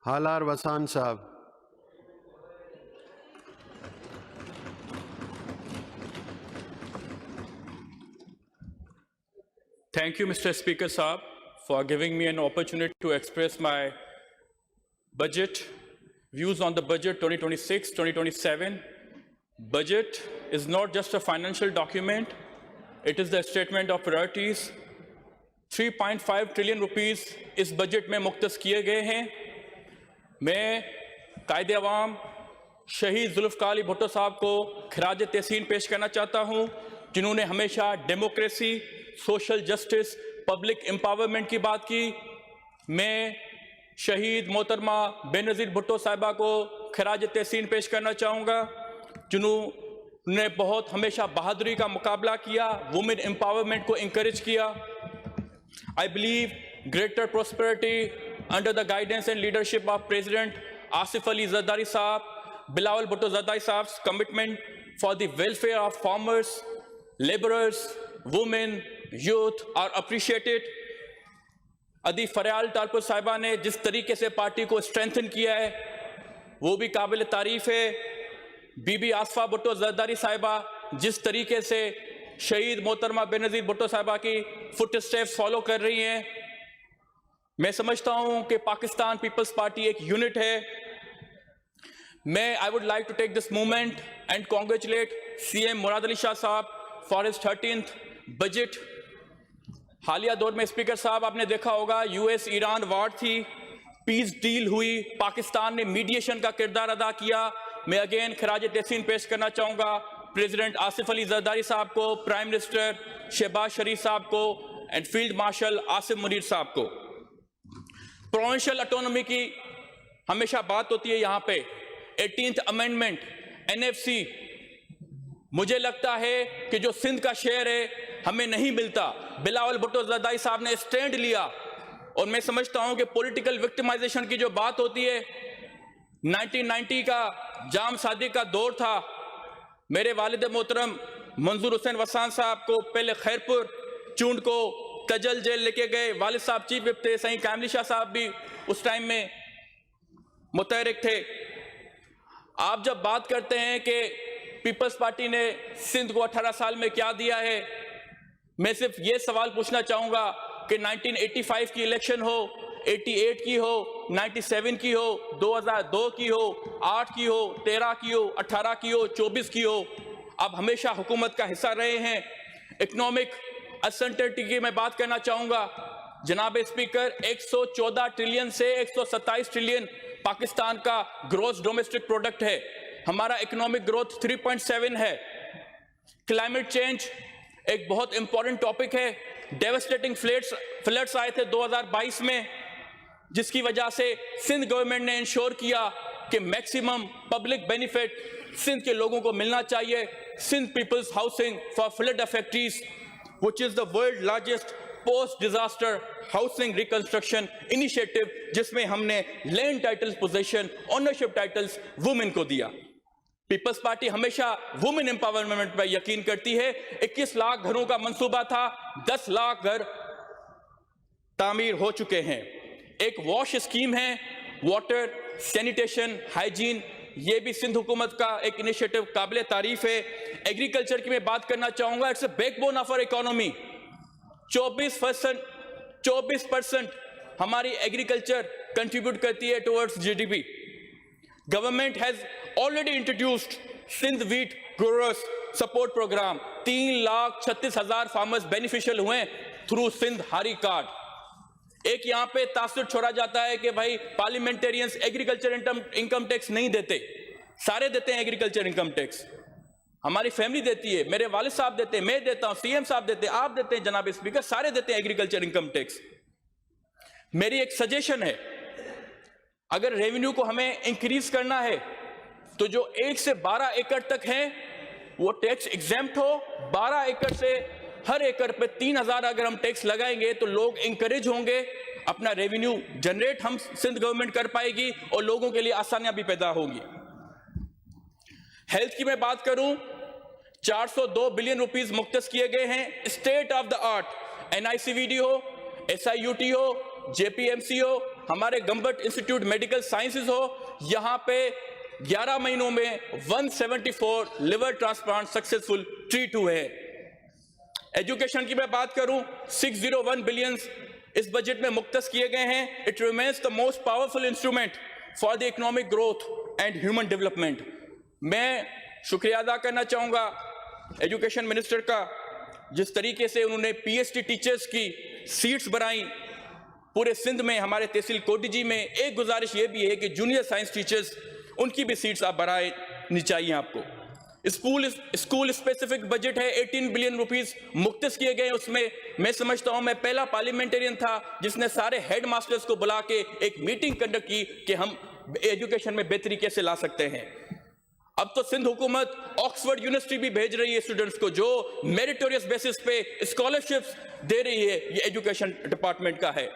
हालार वसान साहब। Thank you, Mr. Speaker Saab, for giving me an opportunity to express my budget, views on the budget 2026-2027. Budget is not just a financial document, it is the statement of priorities. 3.5 trillion rupees इस budget में मुख्तस किए गए हैं। मैं कायदे अवाम शहीद जुल्फ़िकार अली भुट्टो साहब को खराज तहसीन पेश करना चाहता हूं, जिन्होंने हमेशा democracy, social justice, public empowerment की बात की। मैं शहीद मोहतरमा बेनज़ीर भुट्टो साहिबा को खराज तहसीन पेश करना चाहूँगा, जिन्होंने बहुत हमेशा बहादुरी का मुकाबला किया, वुमेन एम्पावरमेंट को इंकरेज किया। I believe greater prosperity under the guidance and leadership of President Asif Ali Zardari Saab, Bilawal Bhutto Zardari Saab's commitment for the welfare of farmers, laborers, women, youth are appreciated. अदी फरियाल टालपुर साहिबा ने जिस तरीके से party को strengthen किया है वो भी काबिल तारीफ है। बीबी आसफा भुट्टो जरदारी साहिबा जिस तरीके से शहीद मोहतरमा बेनज़ीर भुट्टो साहिबा की फुट स्टेप्स फॉलो कर रही हैं, मैं समझता हूं कि पाकिस्तान पीपल्स पार्टी एक यूनिट है। I would like to take this movement and congratulate CM Murad Ali Shah साहब फॉर हिज 13th बजट। हालिया दौर में स्पीकर साहब आपने देखा होगा यूएस ईरान वार थी, पीस डील हुई, पाकिस्तान ने मीडिएशन का किरदार अदा किया। मैं अगेन खराज तहसीन पेश करना चाहूंगा प्रेसिडेंट आसिफ अली जरदारी साहब को, प्राइम मिनिस्टर शहबाज शरीफ साहब को and field marshal Asim Munir साहब को। प्रोविंशियल ऑटोनॉमी की हमेशा बात होती है यहाँ पे। 18th अमेंडमेंट एनएफसी, मुझे लगता है कि जो सिंध का शेयर है हमें नहीं मिलता। बिलावल भुट्टो जरदारी साहब ने स्टैंड लिया और मैं समझता हूं कि पॉलिटिकल विक्टिमाइजेशन की जो बात होती है, 1990 का जाम सादिक का दौर था। मेरे वालिद मोहतरम मंजूर हुसैन वसान साहब को पहले खैरपुर चूंड को कजल जेल लेके गए, वालिद साहब चीफ विप थे, सही कामली शाह साहब भी उस टाइम में मुतहरिक थे। आप जब बात करते हैं कि पीपल्स पार्टी ने सिंध को 18 साल में क्या दिया है, मैं सिर्फ ये सवाल पूछना चाहूंगा कि 1985 की इलेक्शन हो, 88 की हो, 97 की हो, 2002 की हो, 8 की हो, 13 की हो, 18 की हो, 24 की हो, आप हमेशा हुकूमत का हिस्सा रहे हैं। इकोनॉमिक असर्टेनिटी की मैं बात करना चाहूंगा जनाब स्पीकर, 114 ट्रिलियन से 127 ट्रिलियन पाकिस्तान का ग्रोस डोमेस्टिक प्रोडक्ट है। हमारा इकोनॉमिक ग्रोथ 3.7 है। क्लाइमेट चेंज एक बहुत इंपॉर्टेंट टॉपिक है। डेवास्टेटिंग फ्लड्स आए थे 2022 में, जिसकी वजह से सिंध गवर्नमेंट ने इंश्योर किया कि मैक्सिमम पब्लिक बेनिफिट सिंध के लोगों को मिलना चाहिए। Sindh peoples housing for flood affectees, which is the world largest post disaster housing reconstruction initiative, जिसमें हमने land titles position, ownership titles women को दिया। पीपल्स पार्टी हमेशा वुमेन एम्पावरमेंट पर यकीन करती है। 21 लाख घरों का मंसूबा था, 10 लाख घर तामीर हो चुके हैं। एक वॉश स्कीम है, वाटर, सैनिटेशन, हाइजीन, ये भी सिंध हुकूमत का एक इनिशिएटिव काबिल तारीफ है। एग्रीकल्चर की मैं बात करना चाहूंगा, it's a backbone of our economy. 24% हमारी एग्रीकल्चर कंट्रीब्यूट करती है towards GDP. Government has already introduced Sindh wheat growers support program. 3,36,000 farmers beneficial हुए थ्रू सिंध हारी कार्ड। एक यहां पे तासुर छोड़ा जाता है कि भाई पार्लियामेंटेरियंस एग्रीकल्चर इनकम टैक्स नहीं देते। सारे देते हैं एग्रीकल्चर इनकम टैक्स, हमारी फैमिली देती है, मेरे वालिद साहब देते हैं, मैं देता हूं, सीएम साहब देते हैं, आप देते हैं जनाब स्पीकर, सारे देते हैं एग्रीकल्चर इनकम टैक्स। मेरी एक सजेशन है, अगर रेवेन्यू को हमें इंक्रीज करना है तो जो 1 से 12 एकड़ तक है वो टैक्स एग्जेम्प्ट हो। 12 एकड़ से हर एकड़ पे 3,000 अगर हम टैक्स लगाएंगे तो लोग इंकरेज होंगे, अपना रेवेन्यू जनरेट हम सिंध गवर्नमेंट कर पाएगी और लोगों के लिए आसानियां भी पैदा होंगी। हेल्थ की मैं बात करूं, 402 बिलियन रुपीस मुख्तस किए गए हैं। State of the art NICVD हो, एसआईयूटी हो, जेपीएमसी हो, हमारे गंबट इंस्टीट्यूट मेडिकल साइंसेज हो, यहाँ पे 11 महीनों में 174 लिवर ट्रांसप्लांट सक्सेसफुल ट्रीट हुए हैं। एजुकेशन की मैं बात करूं, 601 बिलियन इस बजट में मुख्तस किए गए हैं। It remains the most powerful instrument for the economic growth and human development. मैं शुक्रिया अदा करना चाहूंगा एजुकेशन मिनिस्टर का, जिस तरीके से उन्होंने पीएचडी टीचर्स की सीट्स बनाई पूरे सिंध में, हमारे तहसील कोटिजी में। एक गुजारिश ये भी है कि जूनियर साइंस टीचर्स, उनकी भी सीट्स आप बढ़ानी चाहिए आपको। स्कूल स्पेसिफिक बजट है, 18 बिलियन रुपीस मुख्तस किए गए। उसमें मैं समझता हूं मैं पहला पार्लियामेंटेरियन था जिसने सारे हेड मास्टर्स को बुला के एक मीटिंग कंडक्ट की कि हम एजुकेशन में बेहतरी कैसे ला सकते हैं। अब तो सिंध हुकूमत ऑक्सफोर्ड यूनिवर्सिटी भी भेज रही है स्टूडेंट्स को, जो मेरिटोरियस बेसिस पे स्कॉलरशिप्स दे रही है। ये एजुकेशन डिपार्टमेंट का है।